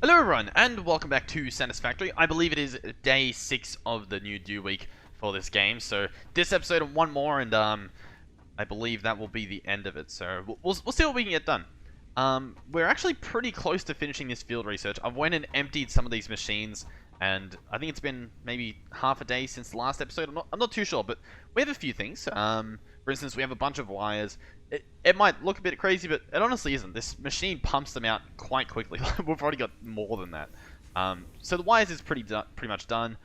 Hello everyone, and welcome back to Satisfactory. I believe it is day 6 of the new due week for this game, so this episode and one more, and I believe that will be the end of it, so we'll see what we can get done. We're actually pretty close to finishing this field research. I've went and emptied some of these machines, and I think it's been maybe half a day since the last episode. I'm not too sure, but we have a few things. For instance, we have a bunch of wires. It might look a bit crazy, but it honestly isn't. This machine pumps them out quite quickly. We've already got more than that. So the wires is pretty much done.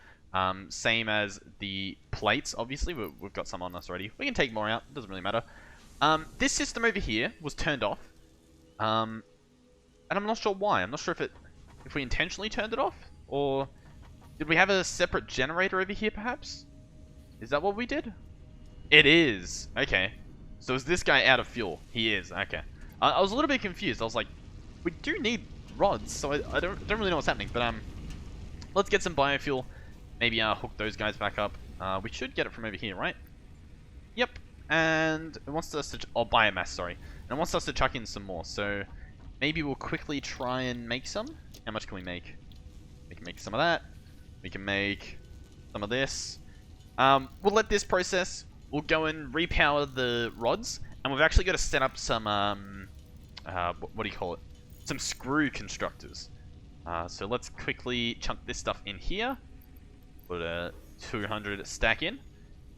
Same as the plates, obviously. We've got some on us already. We can take more out. It doesn't really matter. This system over here was turned off. And I'm not sure why. I'm not sure if we intentionally turned it off, or did we have a separate generator over here, perhaps? Is that what we did? It is. Okay. So is this guy out of fuel? He is. Okay. I was a little bit confused. I was like, we do need rods, so I don't really know what's happening. But let's get some biofuel. Maybe hook those guys back up. We should get it from over here, right? Yep. And it wants us to biomass. Sorry. And it wants us to chuck in some more. So maybe we'll quickly try and make some. How much can we make? We can make some of that. We can make some of this. We'll let this process. We'll go and repower the rods, and we've actually got to set up some, what do you call it? Some screw constructors. So let's quickly chunk this stuff in here. Put a 200 stack in.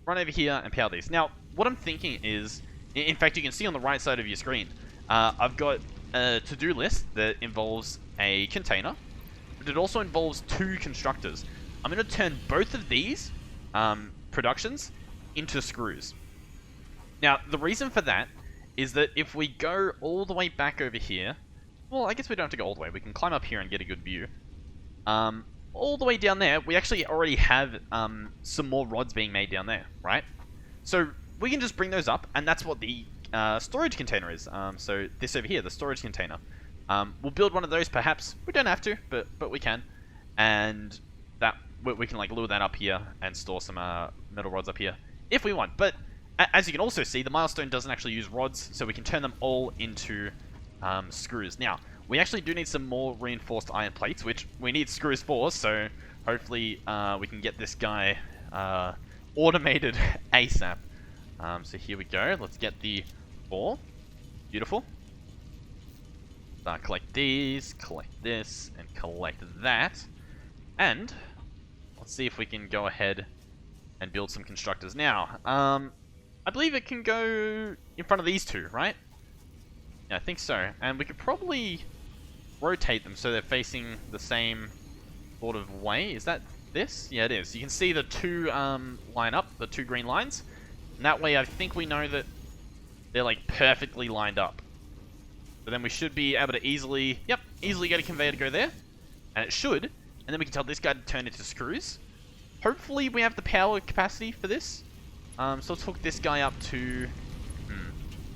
Run over here and power these. Now, what I'm thinking is, in fact, you can see on the right side of your screen, I've got a to-do list that involves a container, but it also involves 2 constructors. I'm going to turn both of these productions into screws. Now, the reason for that is that if we go all the way back over here, well, I guess we don't have to go all the way. We can climb up here and get a good view. All the way down there, we actually already have some more rods being made down there, right? So we can just bring those up, and that's what the storage container is. So this over here, the storage container. We'll build one of those, perhaps. We don't have to, but we can. And that we can like lure that up here and store some metal rods up here if we want. But as you can also see, the milestone doesn't actually use rods, so we can turn them all into screws. Now, we actually do need some more reinforced iron plates, which we need screws for, so hopefully we can get this guy automated ASAP. So here we go. Let's get the 4. Beautiful. Collect these, collect this, and collect that. And let's see if we can go ahead and build some constructors. Now, I believe it can go in front of these 2, right? Yeah, I think so. And we could probably rotate them so they're facing the same sort of way. Is that this? Yeah, it is. You can see the 2 line up, the 2 green lines. And that way I think we know that they're like perfectly lined up. So then we should be able to easily get a conveyor to go there. And it should. And then we can tell this guy to turn into screws. Hopefully we have the power capacity for this. So let's hook this guy up to...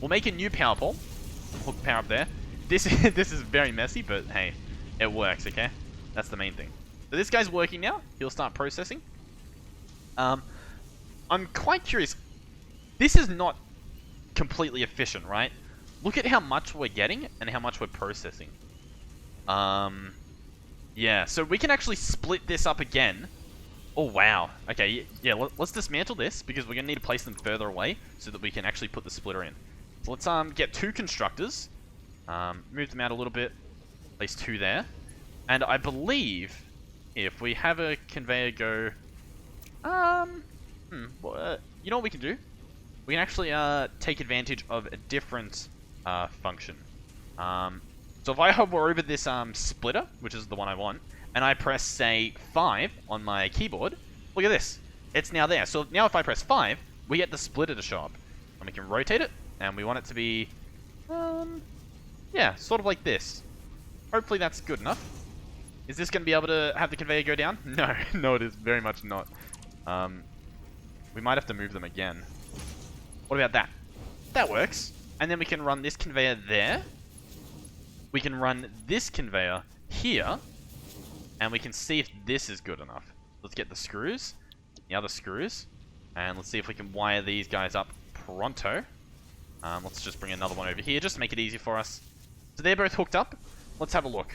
We'll make a new power pole. Hook the power up there. This is very messy, but hey, it works, okay? That's the main thing. So this guy's working now. He'll start processing. I'm quite curious. This is not completely efficient, right? Look at how much we're getting and how much we're processing. Yeah, so we can actually split this up again. Oh, wow. Okay, yeah, let's dismantle this, because we're going to need to place them further away so that we can actually put the splitter in. So let's get 2 constructors. Move them out a little bit. Place 2 there. And I believe if we have a conveyor go... you know what we can do? We can actually take advantage of a different function. So if I hover over this splitter, which is the one I want, and I press, say, 5 on my keyboard, look at this. It's now there. So now if I press 5, we get the splitter to show up. And we can rotate it, and we want it to be, yeah, sort of like this. Hopefully that's good enough. Is this going to be able to have the conveyor go down? No, no it is very much not. We might have to move them again. What about that? That works. And then we can run this conveyor there. We can run this conveyor here. And we can see if this is good enough. Let's get the screws. The other screws. And let's see if we can wire these guys up pronto. Let's just bring another one over here just to make it easy for us. So they're both hooked up. Let's have a look.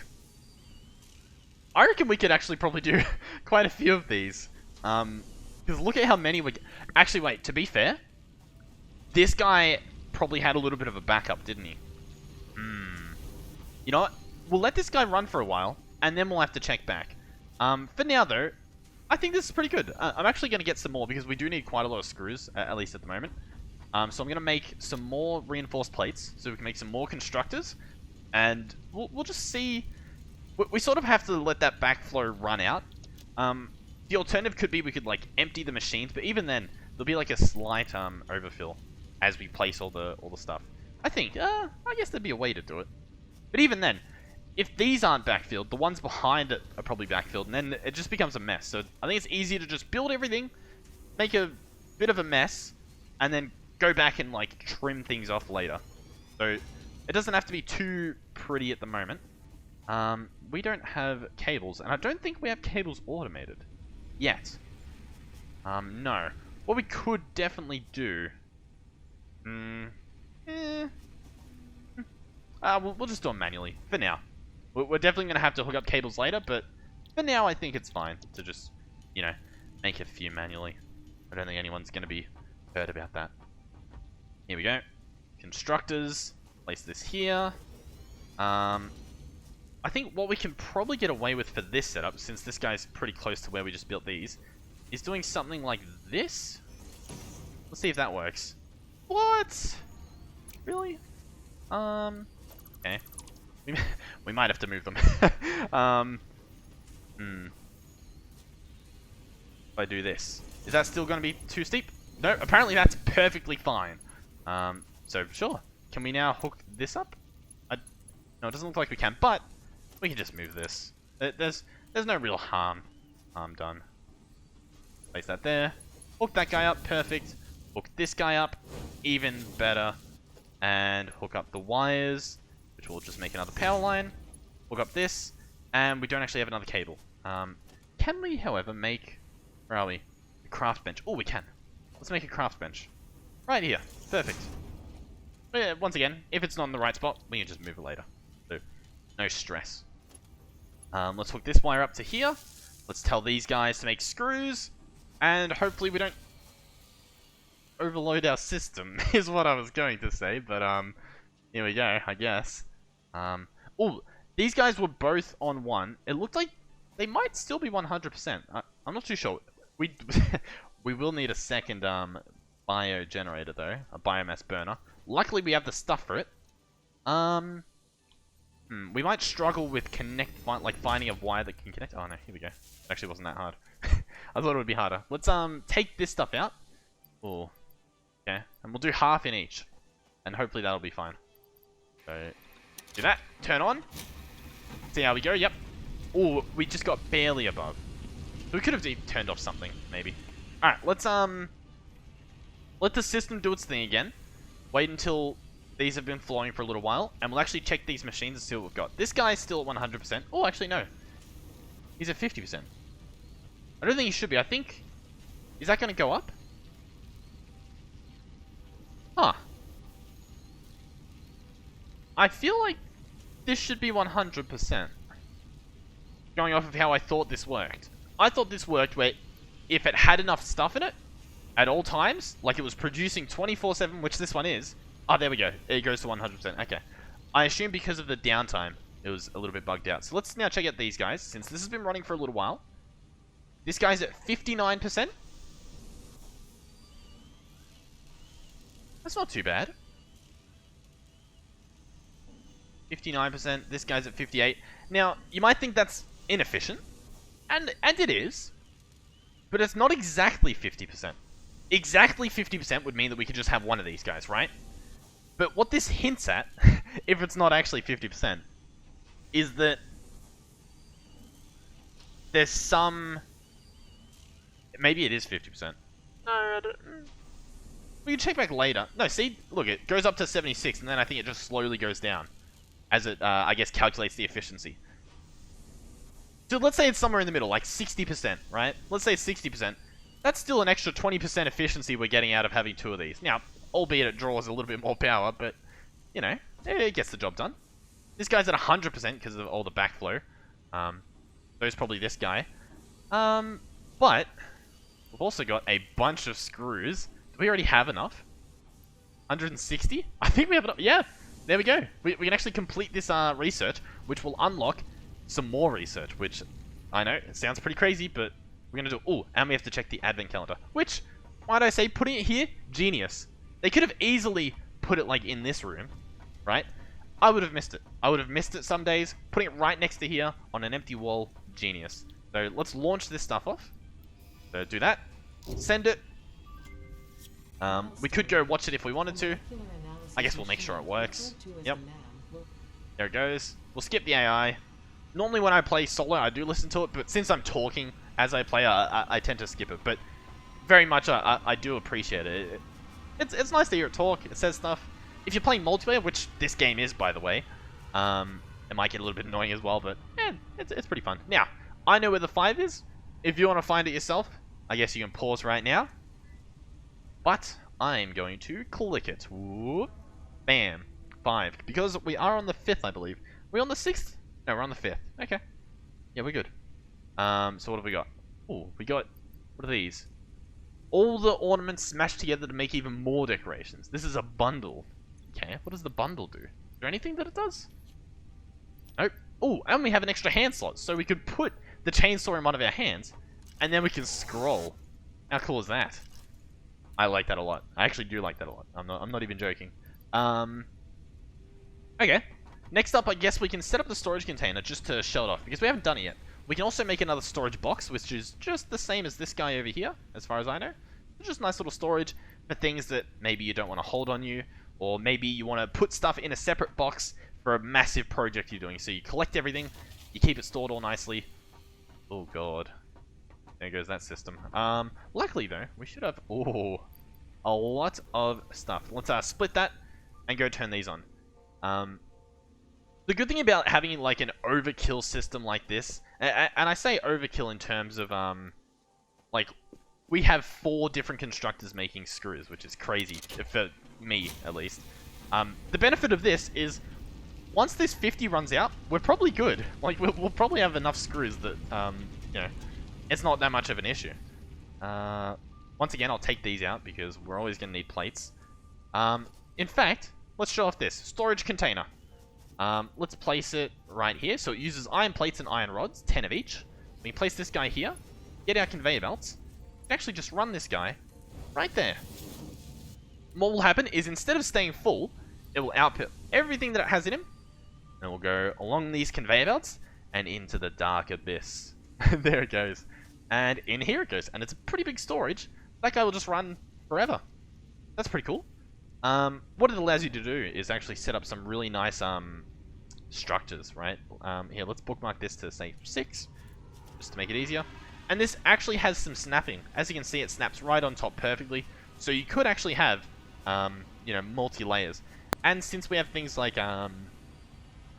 I reckon we could actually probably do quite a few of these. Because look at how many we... Actually, wait, to be fair, this guy probably had a little bit of a backup, didn't he? You know what? We'll let this guy run for a while, and then we'll have to check back. For now, though, I think this is pretty good. I'm actually going to get some more, because we do need quite a lot of screws, at least at the moment. So I'm going to make some more reinforced plates, so we can make some more constructors, and we'll just see... We sort of have to let that backflow run out. The alternative could be we could, like, empty the machines, but even then, there'll be, like, a slight overfill as we place all the stuff. I think, I guess there'd be a way to do it. But even then, if these aren't backfilled, the ones behind it are probably backfilled, and then it just becomes a mess. So I think it's easier to just build everything, make a bit of a mess, and then go back and, like, trim things off later. So it doesn't have to be too pretty at the moment. We don't have cables, and I don't think we have cables automated yet. No. What we could definitely do... we'll just do them manually, for now. We're definitely going to have to hook up cables later, but for now I think it's fine to just, you know, make a few manually. I don't think anyone's going to be hurt about that. Here we go. Constructors. Place this here. I think what we can probably get away with for this setup, since this guy's pretty close to where we just built these, is doing something like this. Let's see if that works. What? Really? Okay. We might have to move them. If I do this, is that still going to be too steep? No, apparently that's perfectly fine. So sure. Can we now hook this up? No, it doesn't look like we can, but we can just move this. There's no real harm done. Place that there. Hook that guy up, perfect. Hook this guy up, even better. And hook up the wires, which will just make another power line. Hook up this, and we don't actually have another cable. Can we, however, make... Where are we? A craft bench. Oh, we can. Let's make a craft bench. Right here. Perfect. But once again, if it's not in the right spot, we can just move it later. So, no stress. Let's hook this wire up to here. Let's tell these guys to make screws. And hopefully we don't overload our system, is what I was going to say. But, here we go, I guess. Oh, these guys were both on 1. It looked like they might still be 100%. I'm not too sure. We will need a second, bio generator, though. A biomass burner. Luckily, we have the stuff for it. We might struggle with finding a wire that can connect. Oh, no, here we go. It actually wasn't that hard. I thought it would be harder. Let's, take this stuff out. Oh, okay. And we'll do half in each. And hopefully that'll be fine. So, do that. Turn on. See how we go. Yep. Oh, we just got barely above. So we could have turned off something, maybe. Alright, let's, let the system do its thing again. Wait until these have been flowing for a little while. And we'll actually check these machines and see what we've got. This guy's still at 100%. Oh, actually, no. He's at 50%. I don't think he should be. I think... Is that going to go up? Huh. I feel like this should be 100%. Going off of how I thought this worked. I thought this worked where if it had enough stuff in it at all times, like it was producing 24/7, which this one is. Oh, there we go. It goes to 100%. Okay. I assume because of the downtime, it was a little bit bugged out. So let's now check out these guys, since this has been running for a little while. This guy's at 59%. That's not too bad. 59%. This guy's at 58%. Now, you might think that's inefficient. And it is. But it's not exactly 50%. Exactly 50% would mean that we could just have one of these guys, right? But what this hints at, if it's not actually 50%, is that there's some... Maybe it is 50%. No, I don't... We can check back later. No, see? Look, it goes up to 76, and then I think it just slowly goes down. As it, I guess, calculates the efficiency. So let's say it's somewhere in the middle, like 60%, right? Let's say it's 60%. That's still an extra 20% efficiency we're getting out of having two of these. Now, albeit it draws a little bit more power, but, you know, it gets the job done. This guy's at 100% because of all the backflow. So it's probably this guy. But we've also got a bunch of screws. Do we already have enough? 160? I think we have enough. Yeah, there we go. We can actually complete this research, which will unlock some more research, which I know, it sounds pretty crazy, but we're going to do... Oh, and we have to check the advent calendar, which, might I say, putting it here, genius. They could have easily put it, like, in this room, right? I would have missed it. I would have missed it some days. Putting it right next to here on an empty wall, genius. So let's launch this stuff off. So do that. Send it. We could go watch it if we wanted to. I guess we'll make sure it works. Yep. There it goes. We'll skip the AI. Normally when I play solo, I do listen to it, but since I'm talking as I play, I tend to skip it. But very much, I do appreciate it. It's nice to hear it talk. It says stuff. If you're playing multiplayer, which this game is, by the way, it might get a little bit annoying as well, but it's pretty fun. Now, I know where the 5 is. If you want to find it yourself, I guess you can pause right now. But I'm going to click it. Whoop. Bam. 5. Because we are on the 5th, I believe. We're on the 6th? No, we're on the 5th. Okay. Yeah, we're good. So what have we got? Oh, we got... What are these? All the ornaments smashed together to make even more decorations. This is a bundle. Okay, what does the bundle do? Is there anything that it does? Nope. Oh, and we have an extra hand slot, so we could put the chainsaw in one of our hands, and then we can scroll. How cool is that? I like that a lot. I actually do like that a lot. I'm not even joking. Okay. Next up, I guess we can set up the storage container just to show it off, because we haven't done it yet. We can also make another storage box, which is just the same as this guy over here, as far as I know. It's just nice little storage for things that maybe you don't want to hold on you, or maybe you want to put stuff in a separate box for a massive project you're doing. So you collect everything, you keep it stored all nicely. Oh god. There goes that system. Luckily though, we should have, a lot of stuff. Let's split that and go turn these on. The good thing about having like an overkill system like this, and I say overkill in terms of, like, we have 4 different constructors making screws, which is crazy, for me at least. The benefit of this is, once this 50 runs out, we're probably good. Like, we'll probably have enough screws that, you know, it's not that much of an issue. Once again, I'll take these out because we're always going to need plates. In fact, let's show off this. Storage container. Let's place it right here. So it uses iron plates and iron rods, 10 of each. We can place this guy here, get our conveyor belts, and actually just run this guy right there. And what will happen is, instead of staying full, it will output everything that it has in him, and we'll go along these conveyor belts and into the dark abyss. There it goes. And in here it goes. And it's a pretty big storage. That guy will just run forever. That's pretty cool. What it allows you to do is actually set up some really nice structures, right? Here, let's bookmark this to say 6, just to make it easier. And this actually has some snapping. As you can see, it snaps right on top perfectly. So you could actually have, you know, multi-layers. And since we have things like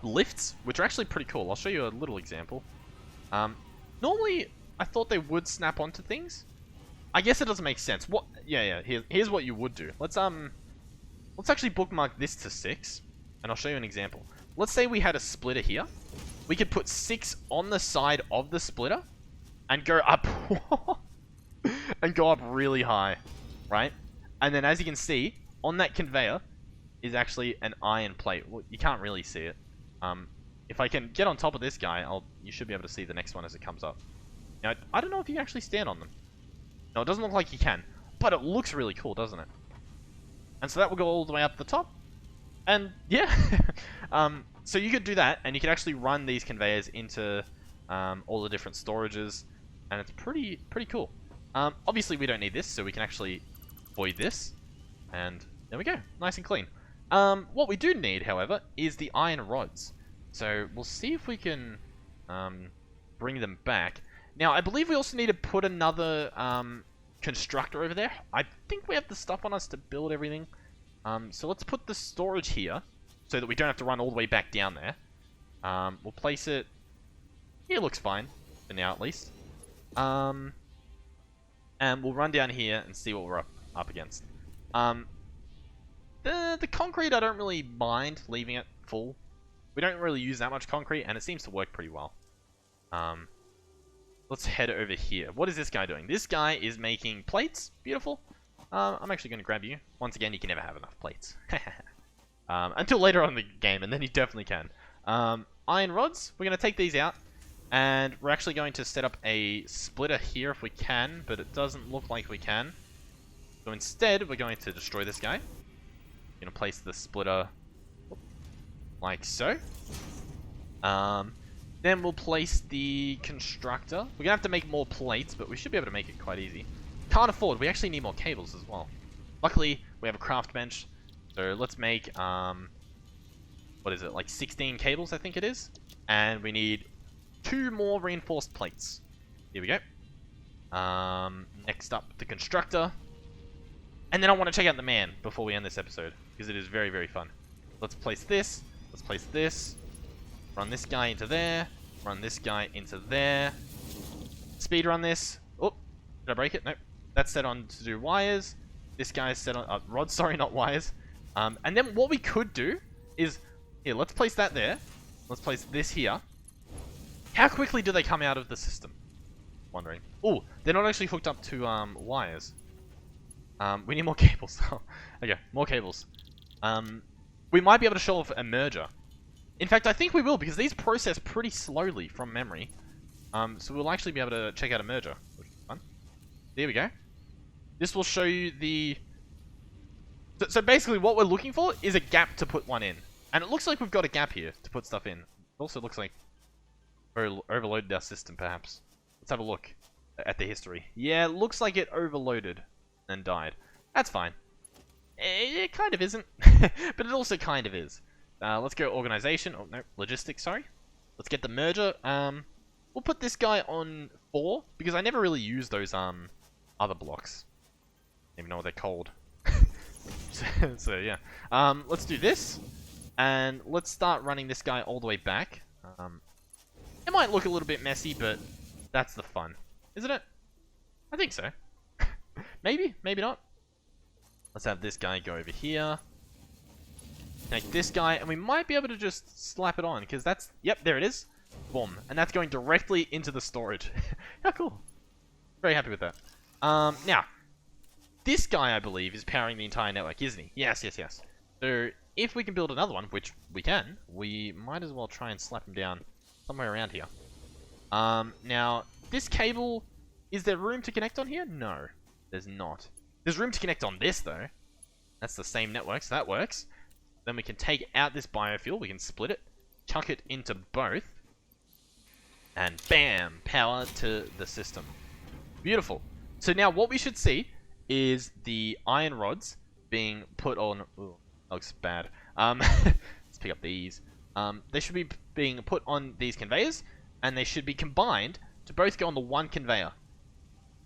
lifts, which are actually pretty cool, I'll show you a little example. Normally, I thought they would snap onto things. I guess it doesn't make sense. What? Yeah. Here's what you would do. Let's actually bookmark this to 6, and I'll show you an example. Let's say we had a splitter here. We could put 6 on the side of the splitter, and go up, and go up really high, right? And then, as you can see, on that conveyor is actually an iron plate. Well, you can't really see it. If I can get on top of this guy, you should be able to see the next one as it comes up. Now, I don't know if you can actually stand on them. No, it doesn't look like you can, but it looks really cool, doesn't it? And so that will go all the way up the top. And yeah, so you could do that, and you could actually run these conveyors into all the different storages, and it's pretty cool. Obviously, we don't need this, so we can actually void this, and there we go, nice and clean. What we do need, however, is the iron rods. So we'll see if we can bring them back. Now, I believe we also need to put another constructor over there. I think we have the stuff on us to build everything. So let's put the storage here, so that we don't have to run all the way back down there. We'll place it... Here looks fine, for now at least. And we'll run down here and see what we're up against. The concrete, I don't really mind leaving it full. We don't really use that much concrete, and it seems to work pretty well. let's head over here. What is this guy doing? This guy is making plates. Beautiful. I'm actually going to grab you. Once again, you can never have enough plates. Until later on in the game, and then you definitely can. Iron rods. We're going to take these out. And we're actually going to set up a splitter here if we can, but it doesn't look like we can. So instead, we're going to destroy this guy. We're going to place the splitter like so. Then we'll place the constructor. We're going to have to make more plates, but we should be able to make it quite easy. Can't afford. We actually need more cables as well. Luckily, we have a craft bench. So let's make, what is it, like 16 cables, I think it is. And we need 2 more reinforced plates. Here we go. Next up, the constructor. And then I want to check out the man before we end this episode, because it is very, very fun. Let's place this. Let's place this. Run this guy into there. Run this guy into there. Speed run this. Oh, did I break it? Nope. That's set on to do wires. This guy's set on rods, sorry, not wires. And then what we could do is, here, let's place that there. Let's place this here. How quickly do they come out of the system? Wondering. Oh, they're not actually hooked up to wires. We need more cables. Okay, more cables. We might be able to show off a merger. In fact, I think we will, because these process pretty slowly from memory. So we'll actually be able to check out a merger, which is fun. There we go. This will show you the... So basically what we're looking for is a gap to put one in. And it looks like we've got a gap here to put stuff in. It also looks like we overloaded our system, perhaps. Let's have a look at the history. Yeah, it looks like it overloaded and died. That's fine. It kind of isn't, but it also kind of is. Let's go organization. Oh, no, logistics, sorry. Let's get the merger. We'll put this guy on 4, because I never really use those other blocks. I don't even know what they're called. so yeah. Let's do this. And let's start running this guy all the way back. It might look a little bit messy, but that's the fun. Isn't it? I think so. Maybe, maybe not. Let's have this guy go over here. Take this guy, and we might be able to just slap it on, because that's... Yep, there it is. Boom. And that's going directly into the storage. How cool. Very happy with that. Now, this guy, I believe, is powering the entire network, isn't he? Yes, yes, yes. So, if we can build another one, which we can, we might as well try and slap him down somewhere around here. Now, this cable... Is there room to connect on here? No, there's not. There's room to connect on this, though. That's the same network, so that works. Then we can take out this biofuel, we can split it, chuck it into both, and bam, power to the system. Beautiful. So now what we should see is the iron rods being put on... Ooh, that looks bad. Let's pick up these. They should be being put on these conveyors, and they should be combined to both go on the one conveyor.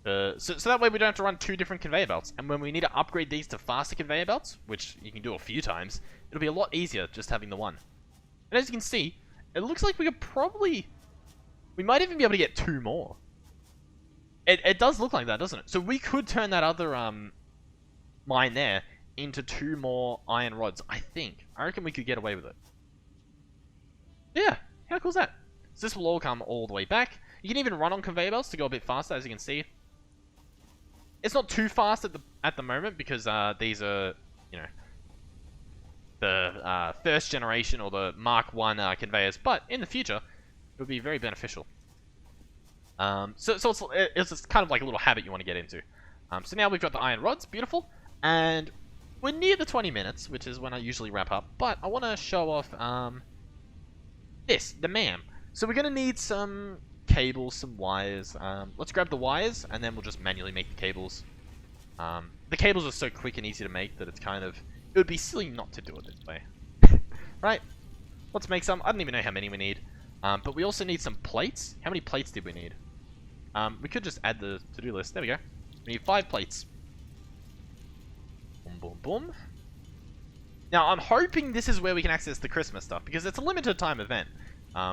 So that way we don't have to run 2 different conveyor belts. And when we need to upgrade these to faster conveyor belts, which you can do a few times, it'll be a lot easier just having the one. And as you can see, it looks like we could probably... We might even be able to get 2 more. It does look like that, doesn't it? So we could turn that other mine there into 2 more iron rods, I think. I reckon we could get away with it. Yeah, how cool is that? So this will all come all the way back. You can even run on conveyor belts to go a bit faster, as you can see. It's not too fast at the moment because these are, you know, the first generation or the Mark 1 conveyors, but in the future it would be very beneficial. So it's kind of like a little habit you want to get into. So now we've got the iron rods, beautiful, and we're near the 20 minutes, which is when I usually wrap up. But I want to show off the MAM. So we're gonna need some cables, some wires. Let's grab the wires, and then we'll just manually make the cables. The cables are so quick and easy to make that it's kind of... It would be silly not to do it this way. Right? Let's make some. I don't even know how many we need. But we also need some plates. How many plates did we need? We could just add the to-do list. There we go. We need 5 plates. Boom, boom, boom. Now, I'm hoping this is where we can access the Christmas stuff, because it's a limited time event.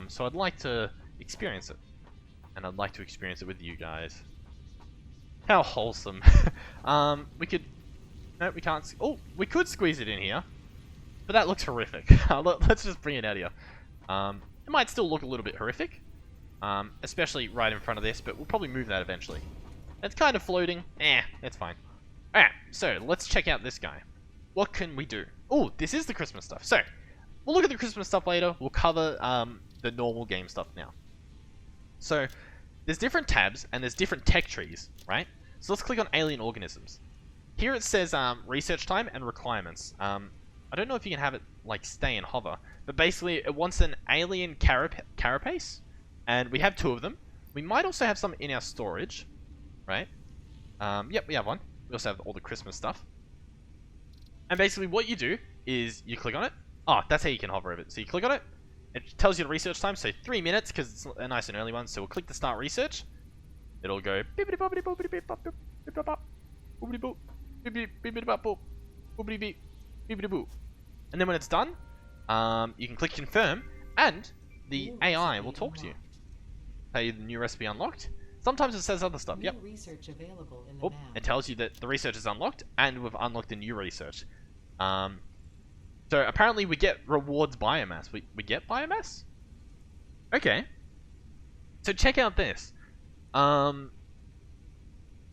So I'd like to experience it. And I'd like to experience it with you guys. How wholesome. We could... No, we can't... Oh, we could squeeze it in here. But that looks horrific. Let's just bring it out here. It might still look a little bit horrific. especially right in front of this, but we'll probably move that eventually. It's kind of floating. It's fine. Alright, so let's check out this guy. What can we do? Oh, this is the Christmas stuff. So, we'll look at the Christmas stuff later. We'll cover the normal game stuff now. So, there's different tabs, and there's different tech trees, right? So let's click on alien organisms. Here it says research time and requirements. I don't know if you can have it like stay and hover, but basically it wants an alien carapace, and we have 2 of them. We might also have some in our storage, right? Yep, we have one. We also have all the Christmas stuff. And basically what you do is you click on it. Oh, that's how you can hover over it. So you click on it. It tells you the research time, so 3 minutes because it's a nice and early one. So we'll click the start research. It'll go and then when it's done, you can click confirm, and the AI will talk to you. Tell you the new recipe unlocked. Sometimes it says other stuff. Yep. Research available in the map. It tells you that the research is unlocked, and we've unlocked a new research. So apparently we get rewards biomass. We get biomass? Okay. So check out this. I'm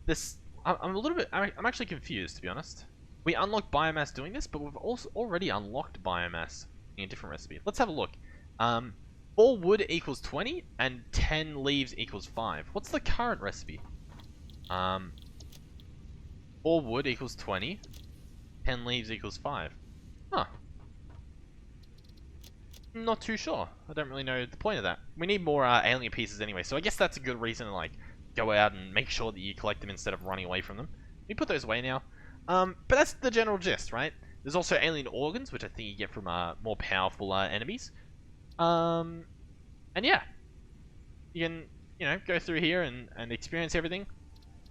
a little bit... I'm actually confused, to be honest. We unlock biomass doing this, but we've also already unlocked biomass in a different recipe. Let's have a look. 4 wood equals 20, and 10 leaves equals 5. What's the current recipe? 4 wood equals 20, 10 leaves equals 5. Huh. I'm not too sure. I don't really know the point of that. We need more alien pieces anyway, so I guess that's a good reason to like go out and make sure that you collect them instead of running away from them. We put those away now. But that's the general gist, right? There's also alien organs, which I think you get from more powerful enemies. And yeah, you can, you know, go through here and experience everything.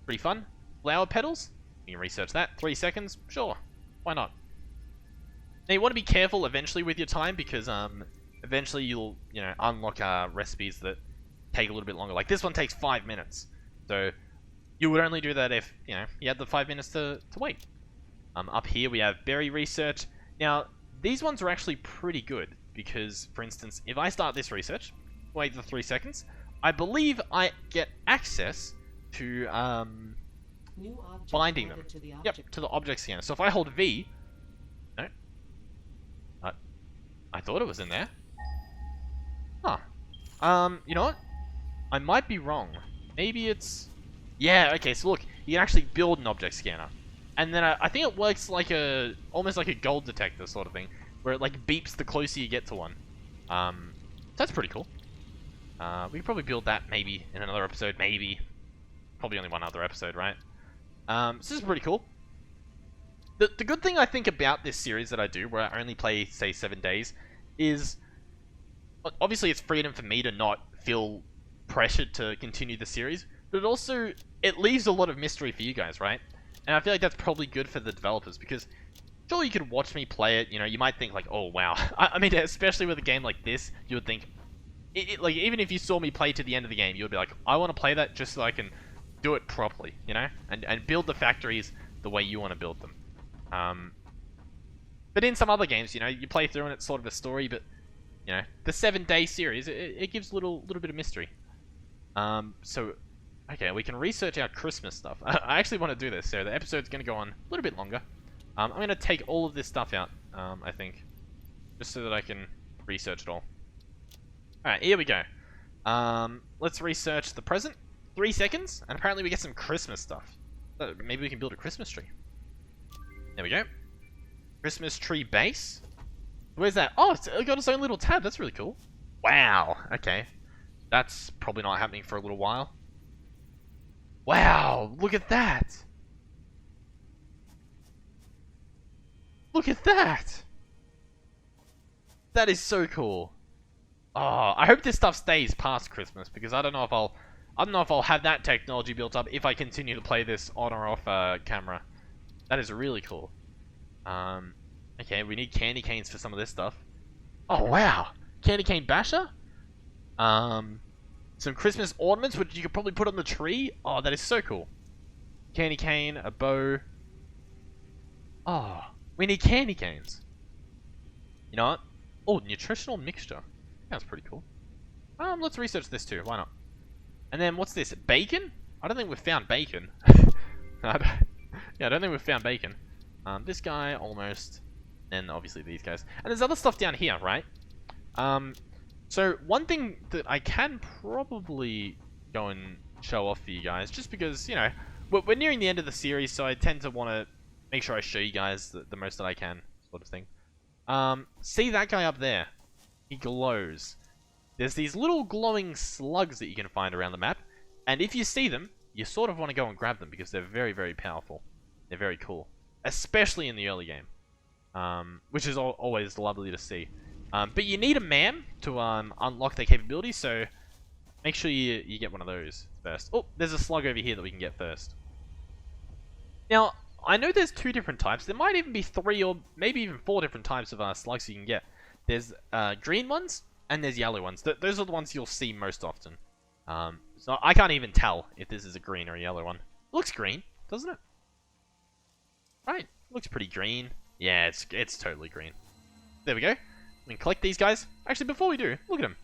Pretty fun. Flower petals, you can research that. 3 seconds, sure, why not? Now you want to be careful eventually with your time because eventually you'll, you know, unlock recipes that take a little bit longer. Like this one takes 5 minutes, so you would only do that if, you know, you had the 5 minutes to wait. Up here we have berry research. Now these ones are actually pretty good because, for instance, if I start this research, wait the 3 seconds, I believe I get access to binding them. To the object scanner. So if I hold V, no, I thought it was in there. Huh. You know what? I might be wrong. Maybe it's... Yeah, okay, so look, you can actually build an object scanner. And then I think it works like almost like a gold detector sort of thing, where it like beeps the closer you get to one. So that's pretty cool. We could probably build that maybe in another episode, maybe. Probably only one other episode, right? So this is pretty cool. The good thing I think about this series that I do, where I only play, say, 7 days, is obviously it's freedom for me to not feel pressured to continue the series, but it leaves a lot of mystery for you guys, right? And I feel like that's probably good for the developers, because sure, you could watch me play it, you know, you might think like, oh wow. I mean, especially with a game like this, you would think, like, even if you saw me play to the end of the game, you would be like, I want to play that just so I can do it properly, you know? And build the factories the way you want to build them. But in some other games, you know, you play through and it's sort of a story, but, you know, the 7-day series, it gives a little bit of mystery. So, okay, we can research our Christmas stuff. I actually want to do this, so the episode's going to go on a little bit longer. I'm going to take all of this stuff out, I think, just so that I can research it all. Alright, here we go. Let's research the present. 3 seconds, and apparently we get some Christmas stuff. Maybe we can build a Christmas tree. There we go. Christmas tree base. Where's that? Oh, it's got its own little tab. That's really cool. Wow. Okay. That's probably not happening for a little while. Wow. Look at that. Look at that. That is so cool. Oh, I hope this stuff stays past Christmas, because I don't know if I'll have that technology built up if I continue to play this on or off camera. That is really cool. Okay, we need candy canes for some of this stuff. Oh wow, candy cane basher. Some Christmas ornaments which you could probably put on the tree. Oh, that is so cool. Candy cane, a bow. Oh, we need candy canes. You know what? Oh, nutritional mixture. That's pretty cool. Let's research this too. Why not? And then what's this? Bacon? I don't think we've found bacon. I don't think we've found bacon. This guy almost. And obviously these guys. And there's other stuff down here, right? So one thing that I can probably go and show off for you guys, just because, you know, we're nearing the end of the series, so I tend to want to make sure I show you guys the most that I can, sort of thing. See that guy up there? He glows. There's these little glowing slugs that you can find around the map, and if you see them, you sort of want to go and grab them because they're very, very powerful. They're very cool, especially in the early game, which is always lovely to see. But you need a man to unlock their capabilities, so make sure you get one of those first. Oh, there's a slug over here that we can get first. Now, I know there's 2 different types. There might even be 3 or maybe even 4 different types of slugs you can get. There's green ones, and there's yellow ones. Those are the ones you'll see most often. So I can't even tell if this is a green or a yellow one. It looks green, doesn't it? Right, looks pretty green. Yeah, it's totally green. There we go. We can collect these guys. Actually, before we do, look at them.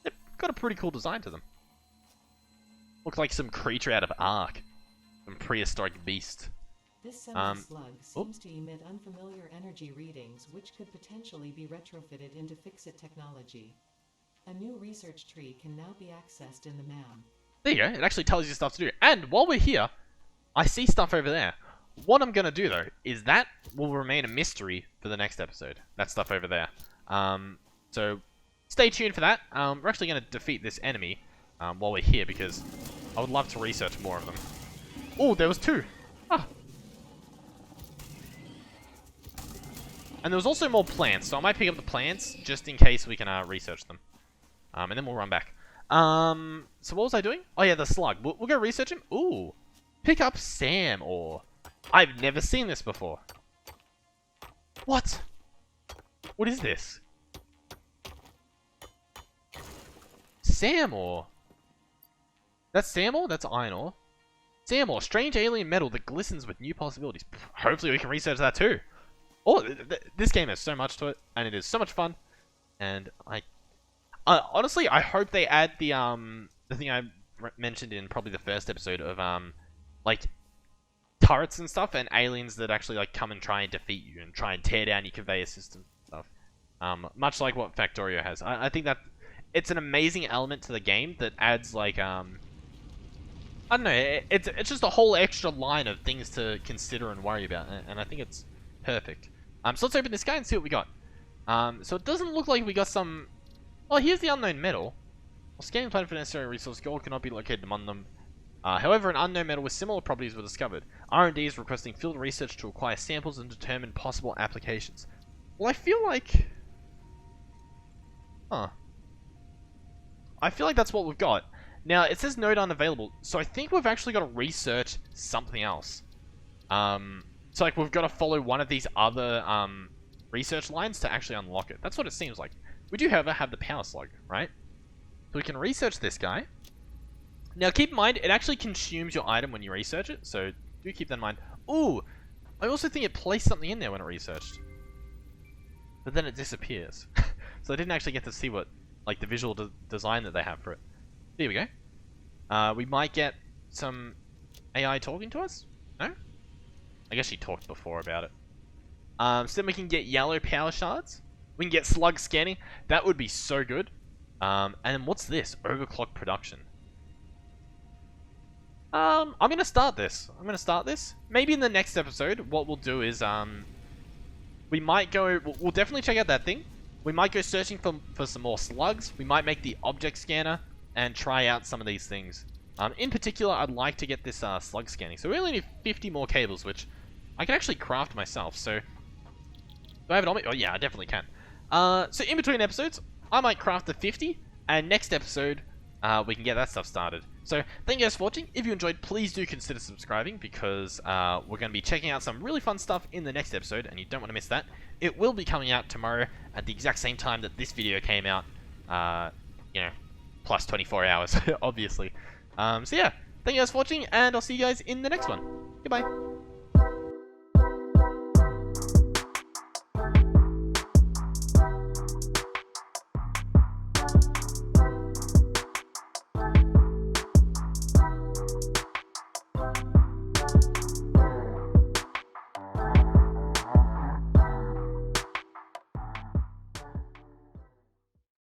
They've got a pretty cool design to them. Look like some creature out of Ark. Some prehistoric beast. This semi-slug seems to emit unfamiliar energy readings, which could potentially be retrofitted into Fixit technology. A new research tree can now be accessed in the MAM. There you go. It actually tells you stuff to do. And while we're here, I see stuff over there. What I'm going to do, though, is that will remain a mystery for the next episode. That stuff over there. So stay tuned for that. We're actually going to defeat this enemy while we're here because I would love to research more of them. Oh, there was 2. Ah. And there was also more plants, so I might pick up the plants just in case we can research them. And then we'll run back. So what was I doing? Oh yeah, the slug. We'll go research him. Ooh. Pick up Sam ore. I've never seen this before. What? What is this? Sam ore. That's Sam ore? That's iron ore. Sam ore. Strange alien metal that glistens with new possibilities. Hopefully we can research that too. Oh, this game has so much to it, and it is so much fun. And honestly, I hope they add the thing I mentioned in probably the first episode of like turrets and stuff, and aliens that actually like come and try and defeat you and try and tear down your conveyor system and stuff. Much like what Factorio has. I think that it's an amazing element to the game that adds like I don't know. It's just a whole extra line of things to consider and worry about, and I think it's perfect. So let's open this guy and see what we got. So it doesn't look like we got some. Oh, here's the unknown metal. While scanning the planet for necessary resource, gold cannot be located among them. However, an unknown metal with similar properties were discovered. R&D is requesting field research to acquire samples and determine possible applications. Well, I feel like... Huh. I feel like that's what we've got. Now, it says node unavailable, so I think we've actually got to research something else. So, like, we've got to follow one of these other research lines to actually unlock it. That's what it seems like. We do, however, have the power slug, right? So we can research this guy. Now, keep in mind, it actually consumes your item when you research it, so do keep that in mind. Ooh! I also think it placed something in there when it researched. But then it disappears. So I didn't actually get to see what, like, the visual design that they have for it. Here we go. We might get some AI talking to us? No? I guess she talked before about it. So then we can get yellow power shards. We can get slug scanning. That would be so good. And then what's this? Overclock production. I'm gonna start this. Maybe in the next episode, what we'll do is, we might go... We'll definitely check out that thing. We might go searching for some more slugs. We might make the object scanner and try out some of these things. In particular, I'd like to get this slug scanning. So we only need 50 more cables, which I can actually craft myself. So, do I have it on me? Oh yeah, I definitely can. So in between episodes, I might craft the 50, and next episode, we can get that stuff started. So, thank you guys for watching. If you enjoyed, please do consider subscribing, because we're going to be checking out some really fun stuff in the next episode, and you don't want to miss that. It will be coming out tomorrow at the exact same time that this video came out, you know, plus 24 hours, obviously. So yeah, thank you guys for watching, and I'll see you guys in the next one. Goodbye.